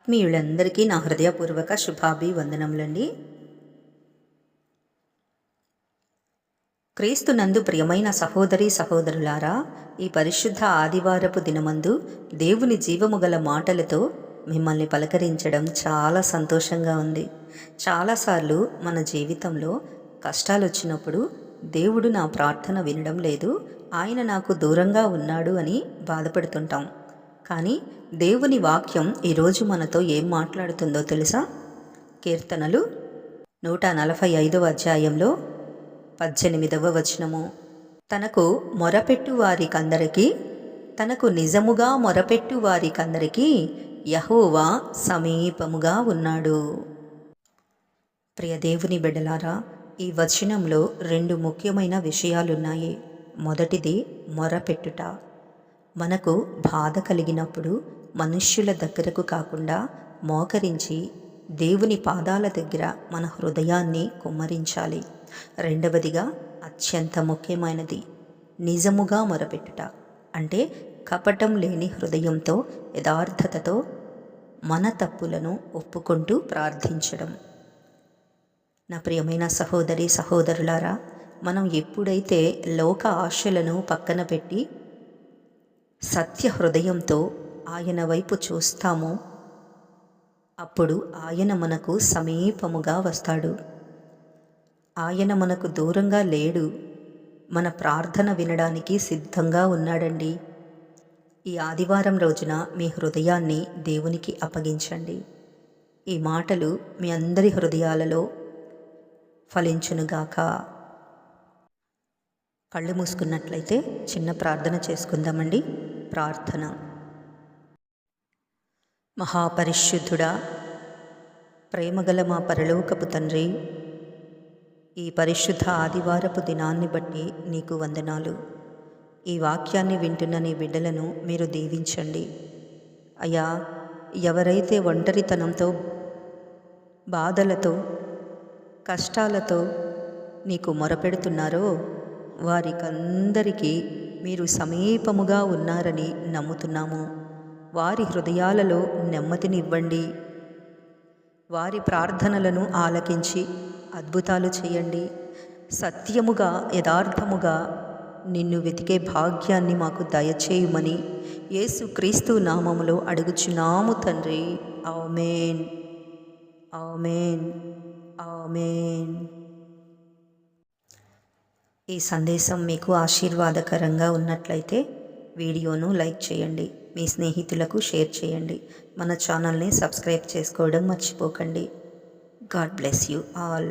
ఆత్మీయులందరికీ నా హృదయపూర్వక శుభాభివందనములండి. క్రీస్తునందు ప్రియమైన సహోదరి సహోదరులారా, ఈ పరిశుద్ధ ఆదివారపు దినమందు దేవుని జీవము గల మాటలతో మిమ్మల్ని పలకరించడం చాలా సంతోషంగా ఉంది. చాలాసార్లు మన జీవితంలో కష్టాలు వచ్చినప్పుడు దేవుడు నా ప్రార్థన వినడం లేదు, ఆయన నాకు దూరంగా ఉన్నాడు అని బాధపడుతుంటాం. కానీ దేవుని వాక్యం ఈరోజు మనతో ఏం మాట్లాడుతుందో తెలుసా? కీర్తనలు 145వ అధ్యాయంలో 18వ వచనము, తనకు మొరపెట్టు వారికందరికీ, తనకు నిజముగా మొరపెట్టు వారికందరికీ యెహోవా సమీపముగా ఉన్నాడు. ప్రియ దేవుని బిడ్డలారా, ఈ వచనంలో 2 ముఖ్యమైన విషయాలున్నాయి. మొదటిది మొరపెట్టుట. మనకు బాధ కలిగినప్పుడు మనుష్యుల దగ్గరకు కాకుండా మోకరించి దేవుని పాదాల దగ్గర మన హృదయాన్ని కుమ్మరించాలి. రెండవదిగా అత్యంత ముఖ్యమైనది నిజముగా మొరపెట్టుట. అంటే కపటం లేని హృదయంతో, యథార్థతతో మన తప్పులను ఒప్పుకుంటూ ప్రార్థించడం. నా ప్రియమైన సహోదరి సహోదరులారా, మనం ఎప్పుడైతే లోక ఆశలను పక్కన పెట్టి సత్య హృదయంతో ఆయన వైపు చూస్తామో అప్పుడు ఆయన మనకు సమీపముగా వస్తాడు. ఆయన మనకు దూరంగా లేడు, మన ప్రార్థన వినడానికి సిద్ధంగా ఉన్నాడండి. ఈ ఆదివారం రోజున మీ హృదయాన్ని దేవునికి అప్పగించండి. ఈ మాటలు మీ అందరి హృదయాలలో ఫలించునుగాక. కళ్ళు మూసుకున్నట్లయితే చిన్న ప్రార్థన చేసుకుందామండి. ప్రార్థన. మహాపరిశుద్ధుడా, ప్రేమగల మా పరలోకపు తండ్రి, ఈ పరిశుద్ధ ఆదివారపు దినాన్ని బట్టి నీకు వందనాలు. ఈ వాక్యాన్ని వింటున్న నీ బిడ్డలను మీరు దీవించండి. అయ్యా, ఎవరైతే ఒంటరితనంతో, బాధలతో, కష్టాలతో నీకు మొరపెడుతున్నారో వారికందరికీ మీరు సమీపముగా ఉన్నారని నమ్ముతున్నాము. వారి హృదయాలలో నెమ్మదినివ్వండి. వారి ప్రార్థనలను ఆలకించి అద్భుతాలు చేయండి. సత్యముగా, యథార్థముగా నిన్ను వెతికే భాగ్యాన్ని మాకు దయచేయుమని యేసుక్రీస్తు నామములో అడుగుచున్నాము తండ్రి. ఆమేన్, ఆమేన్, ఆమేన్. ఈ సందేశం మీకు ఆశీర్వాదకరంగా ఉన్నట్లయితే వీడియోను లైక్ చేయండి, మీ స్నేహితులకు షేర్ చేయండి. మన ఛానల్ని సబ్స్క్రైబ్ చేసుకోవడం మర్చిపోకండి. God bless you all.